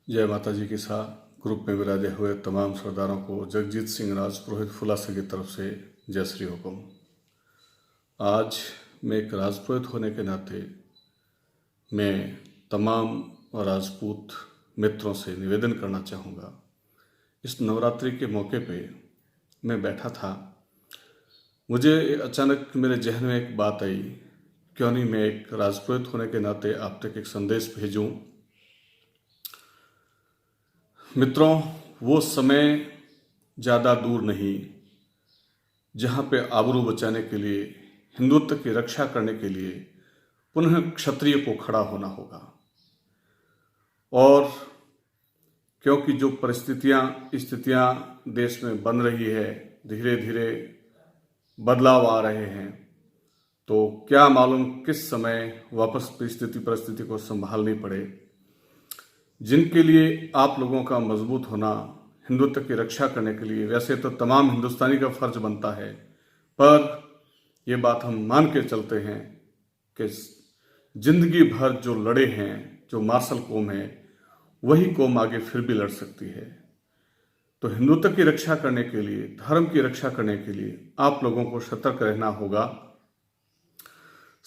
जय माता जी के साथ ग्रुप में विराजे हुए तमाम सरदारों को जगजीत सिंह राजपुरोहित फुलासा की तरफ से जय श्री हुकुम। आज मैं एक राजपुरोहित होने के नाते मैं तमाम राजपूत मित्रों से निवेदन करना चाहूँगा। इस नवरात्रि के मौके पे मैं बैठा था, मुझे अचानक मेरे जहन में एक बात आई, क्यों नहीं मैं एक राजपुरोहित होने के नाते आप तक एक संदेश भेजूं। मित्रों, वो समय ज़्यादा दूर नहीं जहाँ पे आबरू बचाने के लिए, हिंदुत्व की रक्षा करने के लिए पुनः क्षत्रिय को खड़ा होना होगा। और क्योंकि जो स्थितियाँ देश में बन रही है, धीरे धीरे बदलाव आ रहे हैं, तो क्या मालूम किस समय वापस परिस्थिति को संभालनी पड़े। जिनके लिए आप लोगों का मजबूत होना, हिंदुत्व की रक्षा करने के लिए वैसे तो तमाम हिंदुस्तानी का फर्ज बनता है, पर ये बात हम मान के चलते हैं कि जिंदगी भर जो लड़े हैं, जो मार्शल कौम है, वही कौम आगे फिर भी लड़ सकती है। तो हिंदुत्व की रक्षा करने के लिए, धर्म की रक्षा करने के लिए आप लोगों को सतर्क रहना होगा।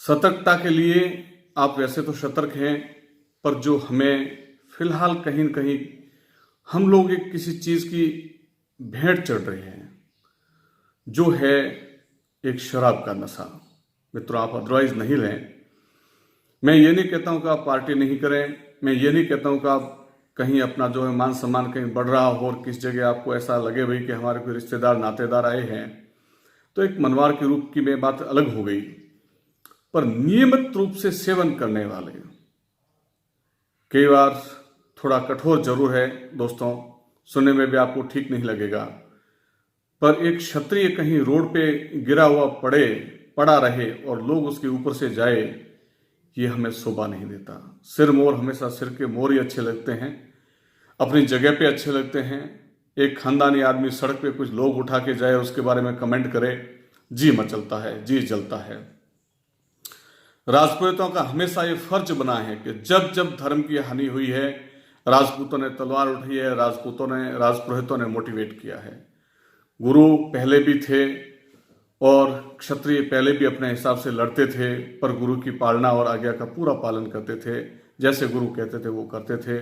सतर्कता के लिए आप वैसे तो सतर्क हैं, पर जो हमें फिलहाल कहीं न कहीं हम लोग एक किसी चीज की भेंट चढ़ रहे हैं, जो है एक शराब का नशा। मित्रों, आप अदरवाइज नहीं लें। मैं ये नहीं कहता हूं कि आप पार्टी नहीं करें, मैं ये नहीं कहता हूं कि आप कहीं अपना जो है मान सम्मान कहीं बढ़ रहा हो और किस जगह आपको ऐसा लगे भाई कि हमारे कोई रिश्तेदार नातेदार आए हैं, तो एक मनवार के रूप की में बात अलग हो गई। पर नियमित रूप से सेवन करने वाले, कई बार थोड़ा कठोर जरूर है दोस्तों, सुनने में भी आपको ठीक नहीं लगेगा, पर एक क्षत्रिय कहीं रोड पे गिरा हुआ पड़ा रहे और लोग उसके ऊपर से जाए, ये हमें शोभा नहीं देता। सिर मोर, हमेशा सिर के मोर ही अच्छे लगते हैं, अपनी जगह पे अच्छे लगते हैं। एक खानदानी आदमी सड़क पे कुछ लोग उठा के जाए, उसके बारे में कमेंट करे, जी मचलता है, जी जलता है। राजपूतों का हमेशा ये फर्ज बना है कि जब जब धर्म की हानि हुई है, राजपूतों ने तलवार उठाई है, राजपुरोहितों ने मोटिवेट किया है। गुरु पहले भी थे और क्षत्रिय पहले भी अपने हिसाब से लड़ते थे, पर गुरु की पालना और आज्ञा का पूरा पालन करते थे। जैसे गुरु कहते थे वो करते थे।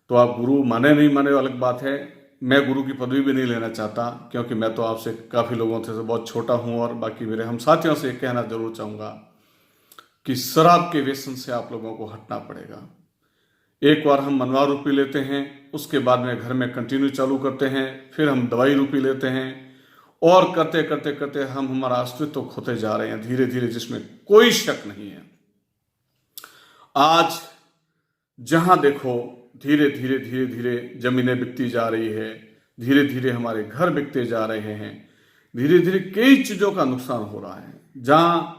तो आप गुरु माने नहीं माने अलग बात है। मैं गुरु की पदवी भी नहीं लेना चाहता, क्योंकि मैं तो आपसे काफ़ी लोगों से बहुत छोटा हूँ, और बाकी मेरे हम साथियों से कहना जरूर चाहूँगा कि शराब के व्यसन से आप लोगों को हटना पड़ेगा। एक बार हम मनवा रूपी लेते हैं, उसके बाद में घर में कंटिन्यू चालू करते हैं, फिर हम दवाई रूपी लेते हैं, और करते करते करते हम हमारा अस्तित्व खोते जा रहे हैं धीरे धीरे, जिसमें कोई शक नहीं है। आज जहां देखो धीरे धीरे धीरे धीरे जमीनें बिकती जा रही है, धीरे धीरे हमारे घर बिकते जा रहे हैं, धीरे धीरे कई चीजों का नुकसान हो रहा है। जहां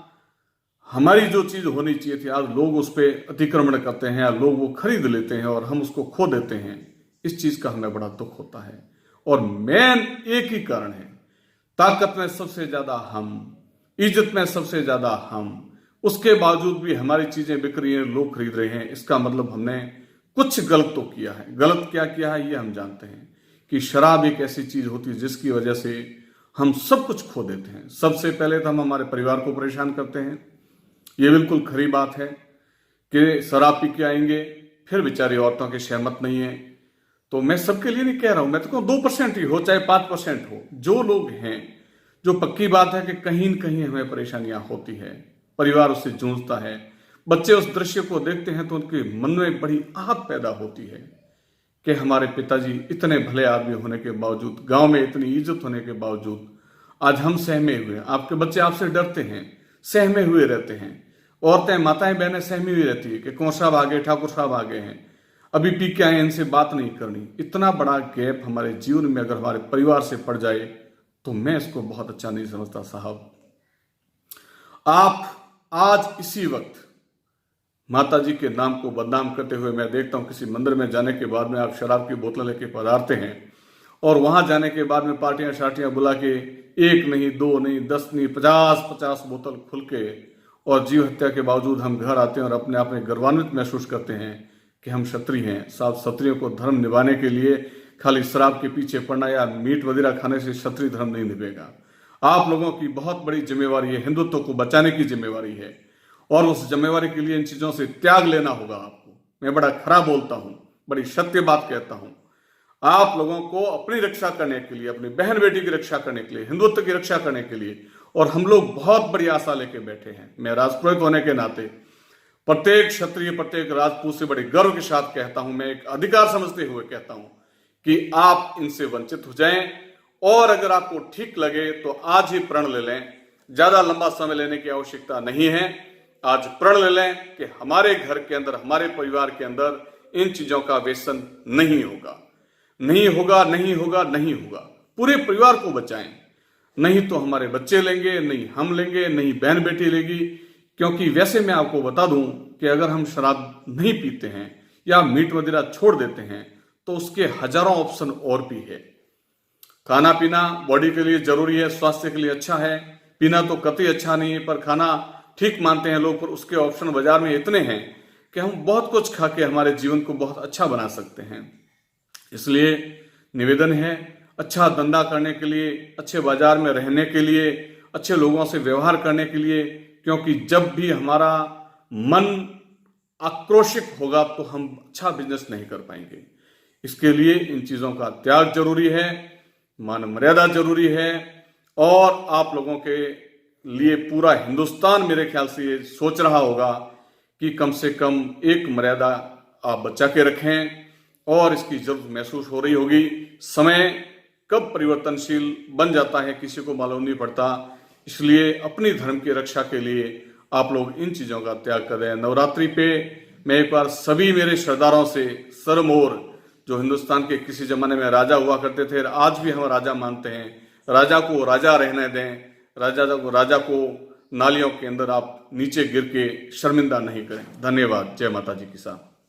हमारी जो चीज होनी चाहिए थी, आज लोग उस पर अतिक्रमण करते हैं, लोग वो खरीद लेते हैं और हम उसको खो देते हैं। इस चीज का हमें बड़ा दुख होता है, और मेन एक ही कारण है, ताकत में सबसे ज्यादा हम, इज्जत में सबसे ज्यादा हम, उसके बावजूद भी हमारी चीजें बिक रही हैं, लोग खरीद रहे हैं। इसका मतलब हमने कुछ गलत तो किया है। गलत क्या किया है ये हम जानते हैं, कि शराब एक ऐसी चीज होती है जिसकी वजह से हम सब कुछ खो देते हैं। सबसे पहले तो हम हमारे परिवार को परेशान करते हैं। ये बिल्कुल खरी बात है कि शराब पी के आएंगे, फिर बेचारी औरतों की सहमत नहीं है। तो मैं सबके लिए नहीं कह रहा हूं, मैं तो कहूं 2% ही हो चाहे 5% हो, जो लोग हैं, जो पक्की बात है कि कहीं न कहीं हमें परेशानियां होती है, परिवार उससे जूझता है, बच्चे उस दृश्य को देखते हैं तो उनके मन में बड़ी आहत पैदा होती है कि हमारे पिताजी इतने भले आदमी होने के बावजूद, गांव में इतनी इज्जत होने के बावजूद आज हम सहमे हुए हैं। आपके बच्चे आपसे डरते हैं, सहमे हुए रहते हैं। औरतें, माताएं, बहनें सहमी हुई रहती है कि कुंवर साहब आ गए, ठाकुर साहब आ गए हैं, अभी पी के आए, इनसे बात नहीं करनी। इतना बड़ा गैप हमारे जीवन में अगर हमारे परिवार से पड़ जाए तो मैं इसको बहुत अच्छा नहीं समझता साहब। आप आज इसी वक्त माता जी के नाम को बदनाम करते हुए, मैं देखता हूं किसी मंदिर में जाने के बाद में आप शराब की बोतल लेके पधारते हैं, और वहां जाने के बाद में पार्टियां शार्टियां बुला के 1 नहीं, 2 नहीं, 10 नहीं, 50 बोतल खुल के, और जीव हत्या के बावजूद हम घर आते हैं और अपने आप में गर्वान्वित महसूस करते हैं कि हम क्षत्रिय हैं। साहब, क्षत्रियों को धर्म निभाने के लिए खाली शराब के पीछे पड़ना या मीट वगैरह खाने से क्षत्रिय धर्म नहीं निभेगा। आप लोगों की बहुत बड़ी जिम्मेवारी है, हिंदुत्व को बचाने की जिम्मेवारी है, और उस जिम्मेवारी के लिए इन चीजों से त्याग लेना होगा आपको। मैं बड़ा खरा बोलता हूं, बड़ी सत्य बात कहता हूं। आप लोगों को अपनी रक्षा करने के लिए, अपनी बहन बेटी की रक्षा करने के लिए, हिंदुत्व की रक्षा करने के लिए, और हम लोग बहुत बड़ी आशा लेके बैठे हैं। मैं राजपुरोहित होने के नाते प्रत्येक क्षत्रिय, प्रत्येक राजपूत से बड़े गर्व के साथ कहता हूं, मैं एक अधिकार समझते हुए कहता हूं कि आप इनसे वंचित हो जाएं, और अगर आपको ठीक लगे तो आज ही प्रण ले लें। ज्यादा लंबा समय लेने की आवश्यकता नहीं है। आज प्रण ले लें कि हमारे घर के अंदर, हमारे परिवार के अंदर इन चीजों का व्यसन नहीं होगा, नहीं होगा, नहीं होगा, नहीं होगा। पूरे परिवार को बचाएं, नहीं तो हमारे बच्चे लेंगे, नहीं हम लेंगे, नहीं बहन बेटी लेगी। क्योंकि वैसे मैं आपको बता दूं कि अगर हम शराब नहीं पीते हैं या मीट वगैरह छोड़ देते हैं तो उसके हजारों ऑप्शन और भी है। खाना पीना बॉडी के लिए जरूरी है, स्वास्थ्य के लिए अच्छा है। पीना तो कतई अच्छा नहीं है, पर खाना ठीक मानते हैं लोग, पर उसके ऑप्शन बाजार में इतने हैं कि हम बहुत कुछ खा के हमारे जीवन को बहुत अच्छा बना सकते हैं। इसलिए निवेदन है, अच्छा धंधा करने के लिए, अच्छे बाजार में रहने के लिए, अच्छे लोगों से व्यवहार करने के लिए, क्योंकि जब भी हमारा मन आक्रोशित होगा तो हम अच्छा बिजनेस नहीं कर पाएंगे। इसके लिए इन चीजों का त्याग जरूरी है, मान मर्यादा जरूरी है, और आप लोगों के लिए पूरा हिंदुस्तान मेरे ख्याल से ये सोच रहा होगा कि कम से कम एक मर्यादा आप बचा के रखें, और इसकी जरूरत महसूस हो रही होगी। समय कब परिवर्तनशील बन जाता है किसी को मालूम नहीं पड़ता। इसलिए अपनी धर्म की रक्षा के लिए आप लोग इन चीजों का त्याग करें। नवरात्रि पे मैं एक बार सभी मेरे सरदारों से सरमोर, जो हिंदुस्तान के किसी जमाने में राजा हुआ करते थे, आज भी हम राजा मानते हैं, राजा को राजा रहने दें। राजा को नालियों के अंदर आप नीचे गिर के शर्मिंदा नहीं करें। धन्यवाद। जय माता जी की साथ।